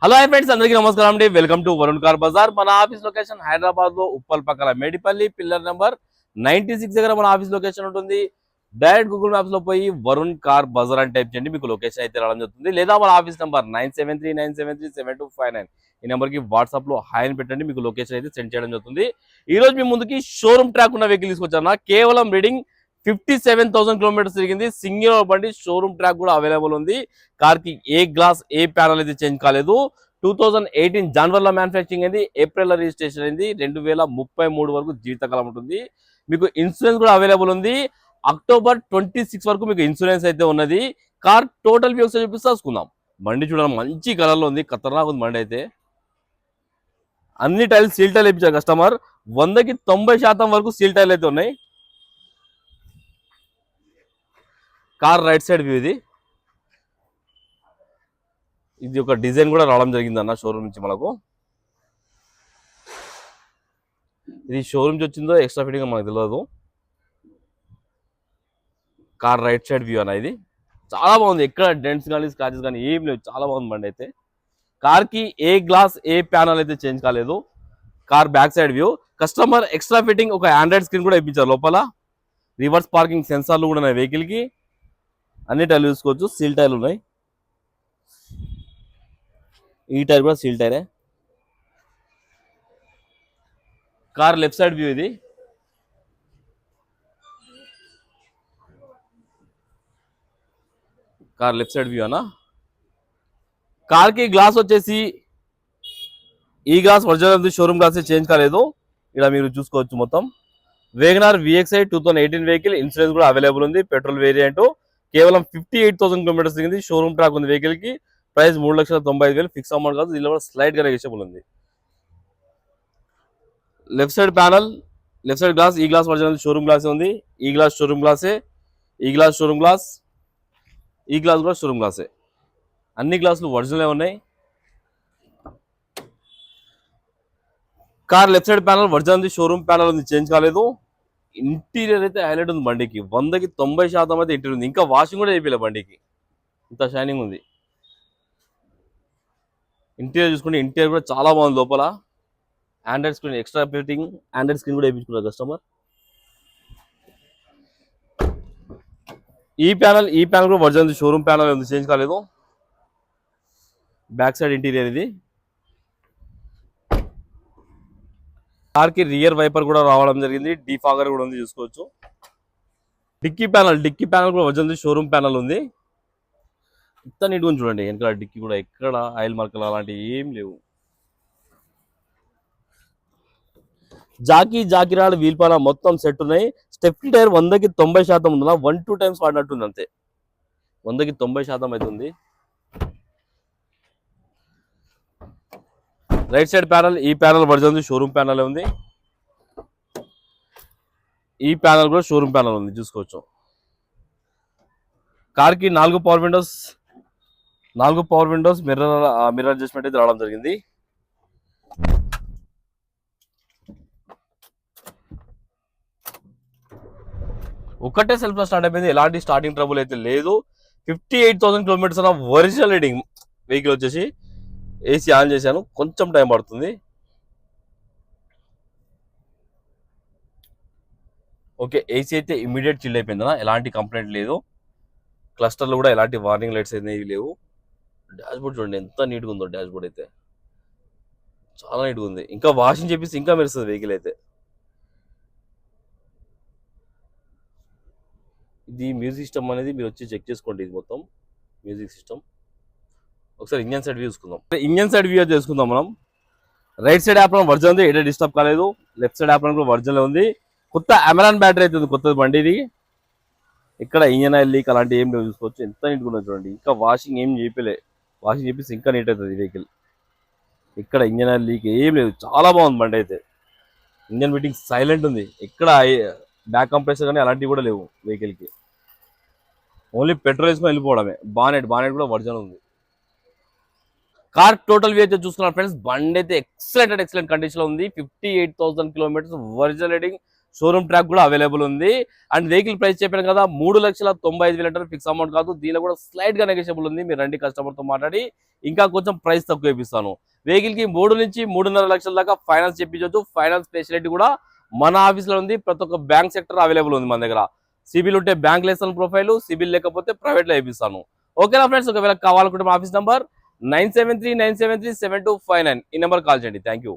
Hello hi friends, అందరికీ నమస్కారం అండి. Welcome to Varun car Bazaar. మన ఆఫీస్ లొకేషన్ హైదరాబాద్ లో ఉప్పల్ పక్కల మేడిపల్లి పిల్లర్ నెంబర్ 96 దగ్గర మన ఆఫీస్ లొకేషన్ ఉంటుంది. డైరెక్ట్ గూగుల్ మ్యాప్స్ లో పోయి వరుణ్ కార్ బజార్ అని టైప్ చేయండి, మీకు లొకేషన్ అయితే రావడం జరుగుతుంది. లేదా మన ఆఫీస్ నెంబర్ 9739737259 ఈ నెంబర్ కి వాట్సాప్ లో హాయ్ అని పెట్టండి, మీకు లొకేషన్ అయితే సెండ్ చేయడం జరుగుతుంది. ఈ రోజు మీ ముందుకి షోరూమ్ ట్రాక్ ఉన్న వెహికల్ తీసుకొచ్చాను. కేవలం రీడింగ్ 57,000 కిలోమీటర్స్ తిరిగింది. సింగిల్ బండి, షోరూమ్ ట్రాక్ కూడా అవైలబుల్ ఉంది. కార్ కి ఏ గ్లాస్ ఏ ప్యానల్ అయితే చేంజ్ కాలేదు. 2018 జనవరిలో మ్యానుఫ్యాక్చరింగ్ అయింది, ఏప్రిల్లో రిజిస్ట్రేషన్ అయింది. 2033 వరకు జీవితకాలం ఉంటుంది. మీకు ఇన్సూరెన్స్ కూడా అవైలబుల్ ఉంది. అక్టోబర్ 26 వరకు మీకు ఇన్సూరెన్స్ అయితే ఉన్నది. కార్ టోటల్ వ్యూ ఒకసారి చూపిస్తాం. బండి చూడండి, మంచి కలర్ లో ఉంది, ఖతర్నాక్ ఉంది బండి అయితే. అన్ని టైల్స్ సీల్ టైల్ ఇప్పించారు కస్టమర్. 100కి 90% వరకు సీల్ టైల్ అయితే ఉన్నాయి. కార్ రైట్ సైడ్ వ్యూ ఇది ఒక డిజైన్ కూడా రావడం జరిగింది అన్న షోరూమ్ నుంచి మనకు. ఇది షోరూమ్ నుంచి వచ్చిందో ఎక్స్ట్రా ఫిట్టింగ్ మనకు తెలియదు. కార్ రైట్ సైడ్ వ్యూ అన్న, ఇది చాలా బాగుంది. ఎక్కడ డెంట్స్ కానీ స్క్రాచెస్ కానీ ఏం లేవు, చాలా బాగుంది బండి అయితే. కార్ కి ఏ గ్లాస్ ఏ ప్యానల్ అయితే చేంజ్ కాలేదు. Car back side view. Customer extra fitting ఒక ఆండ్రాయిడ్ స్క్రీన్ కూడా ఇప్పించారు లోపల. రివర్స్ పార్కింగ్ సెన్సార్లు కూడా ఉన్నాయి వెహికల్ కి. అన్ని టైర్లు చూసుకోవచ్చు, సీల్ టైర్లు ఉన్నాయి. ఈ టైర్ కూడా సీల్ టైరే. కార్ లెఫ్ట్ సైడ్ వ్యూ ఇది. కార్ లెఫ్ట్ సైడ్ వ్యూ అన్న. కార్ కి గ్లాస్ వచ్చేసి ఈ glass original showroom glass change కాలేదు. ఇక్కడ మీరు చూసుకోవచ్చు మొత్తం. వేగనార్ VXi 2018 వెహికల్, ఇన్సూరెన్స్ కూడా అవైలబుల్ ఉంది. Petrol variant. కేవలం 58,000 కిలోమీటర్స్ దిగింది. షోరూమ్ ట్రాక్ ఉంది వెహికల్ కి. ప్రైస్ 3,95,000 ఫిక్స్ అమౌంట్ కాదు. దీనిలో కూడా స్లైడ్ గా నెగోషియబుల్ ఉంది. Left side panel, left side glass, ఈ గ్లాస్ ఒరిజినల్ షోరూమ్ గ్లాస్ ఉంది. ఈ గ్లాస్ షోరూమ్ గ్లాసే, ఈ గ్లాస్ షోరూమ్ గ్లాస్, ఈ గ్లాస్ కూడా షోరూమ్ గ్లాసే. అన్ని గ్లాసులు ఒరిజినల్ ఉన్నాయి. Car left side panel original showroom panel ఉంది, చేంజ్ కాలేదు. ఇంటీరియర్ అయితే హైలైట్ ఉంది బండికి. 100కి 90% అయితే ఇంటీరియర్ ఉంది. ఇంకా వాషింగ్ కూడా చేయలే బండికి, ఇంత షైనింగ్ ఉంది. ఇంటీరియర్ చూసుకుంటే ఇంటీరియర్ కూడా చాలా బాగుంది. లోపల Android screen extra fitting, Android screen కూడా వేయించుకున్నారు కస్టమర్. ఈ ప్యానల్ కూడా ఒరిజినల్ షోరూమ్ ప్యానల్ ఉంది, చేంజ్ కాలేదు. బ్యాక్ సైడ్ ఇంటీరియర్ ఇది. కార్ కి రియర్ వైపర్ కూడా రావడం జరిగింది. డీఫాగర్ కూడా ఉంది, చూసుకోవచ్చు. డిక్కీ ప్యానల్ కూడా ఒరిజినల్ షోరూమ్ ప్యానల్ ఉంది. ఇంత నీట్గా ఉంది చూడండి. వెనకాల డిక్కీ కూడా ఎక్కడ ఆయిల్ మార్కలు అలాంటివి ఏం లేవు. జాకీ రాడ్ వీల్ పాన మొత్తం సెట్ ఉన్నాయి. స్టెప్నీ టైర్ 100కి 90% ఉందా, 1-2 టైమ్స్ వాడినట్టుంది అంతే. 100కి 90% అవుతుంది. రైట్ సైడ్ ప్యానల్, ఈ ప్యానల్ ఒరిజినల్ షోరూమ్ ప్యానల్ ఉంది. ఈ ప్యానల్ కూడా షోరూమ్ ప్యానల్ ఉంది, చూసుకోవచ్చు. కార్ కి 4 పవర్ విండోస్ మిర్రర్ అడ్జస్ట్మెంట్ అయితే రావడం జరిగింది. ఒకటే సెల్ఫ్ లో స్టార్ట్ అయిపోయింది, ఎలాంటి స్టార్టింగ్ ట్రబుల్ అయితే లేదు. 58,000 కిలోమీటర్స్ అన్న ఒరిజినల్ రీడింగ్ వెహికల్ వచ్చేసి. ఏసీ ఆన్ చేశాను, కొంచెం టైం పడుతుంది. ఓకే, ఏసీ అయితే ఇమీడియట్ చిల్ అయిపోయిందన్నా, ఎలాంటి కంప్లైంట్ లేదు. క్లస్టర్లో కూడా ఎలాంటి వార్నింగ్ లైట్స్ అనేవి లేవు. డాష్ బోర్డ్ చూడండి ఎంత నీట్గా ఉందో. డాష్ బోర్డ్ అయితే చాలా నీట్గా ఉంది. ఇంకా వాషింగ్ చేపిస్తే ఇంకా మెరుస్తుంది వెహికల్ అయితే. ఇది మ్యూజిక్ సిస్టమ్ అనేది మీరు వచ్చి చెక్ చేసుకోండి. ఇది మొత్తం మ్యూజిక్ సిస్టమ్. ఒకసారి ఇంజన్ సైడ్ వ్యూ చూసుకుందాం మనం. రైట్ సైడ్ యాప్రాన్ ఒరిజినల్ ఉంది, ఎక్కడ డిస్టర్బ్ కాలేదు. లెఫ్ట్ సైడ్ యాప్రాన్ కూడా ఒరిజినల్ ఉంది. కొత్త అమెరాన్ బ్యాటరీ అయితే ఉంది, కొత్తది బండి ఇది. ఇక్కడ ఇంజన్ ఆయిల్ లీక్ అలాంటి ఏం లేవు, చూసుకోవచ్చు. ఎంత నీట్గా ఉన్నది చూడండి. ఇంకా వాషింగ్ ఏం చేయలే, వాషింగ్ చేపిస్తే ఇంకా నీట్ అవుతుంది వెహికల్. ఇక్కడ ఇంజన్ ఆయిల్ లీక్ ఏం లేదు, చాలా బాగుంది బండి అయితే. ఇంజన్ ఫిట్టింగ్ సైలెంట్ ఉంది, ఎక్కడ బ్యాక్ కంప్రెసర్ కానీ అలాంటివి కూడా లేవు వెహికల్కి. ఓన్లీ పెట్రోల్ వేసుకొని వెళ్ళిపోవడమే. బానెట్ కూడా ఒరిజినల్ ఉంది. కార్ టోటల్ వ్యూ అయితే చూస్తున్నారు ఫ్రెండ్స్. బండి అయితే ఎక్సలెంట్ కండిషన్ లో ఉంది. 58,000 kilometres original riding, showroom track కూడా అవైలబుల్ ఉంది. అండ్ వెహికల్ ప్రైస్ చెప్పాను కదా 3,95,000 ఫిక్స్ అమౌంట్ కాదు, దీనిలో కూడా స్లైట్ గా నెగోషియబుల్ ఉంది. మీరు రండి కస్టమర్ తో మాట్లాడి ఇంకా కొంచెం ప్రైస్ తక్కువ ఇప్పిస్తాను. వెహికల్ కి 3 నుంచి 3.5 లక్షల దాకా ఫైనాన్స్ చెప్పించవచ్చు. ఫైనాన్స్ ఫెసిలిటీ కూడా మన ఆఫీస్ లో ఉంది. ప్రతి ఒక్క బ్యాంక్ సెక్టర్ అవైలబుల్ ఉంది మన దగ్గర. సిబిల్ ఉంటే బ్యాంక్ లెసన్ ప్రొఫైల్, సిబిల్ లేకపోతే ప్రైవేట్ లో ఇప్పిస్తాను. ఓకేనా ఫ్రెండ్స్, ఒకవేళ కావాలనుకుంటే మా ఆఫీస్ నంబర్ 9739737259 ఈ నెంబర్ కాల్ చేయండి. Thank you.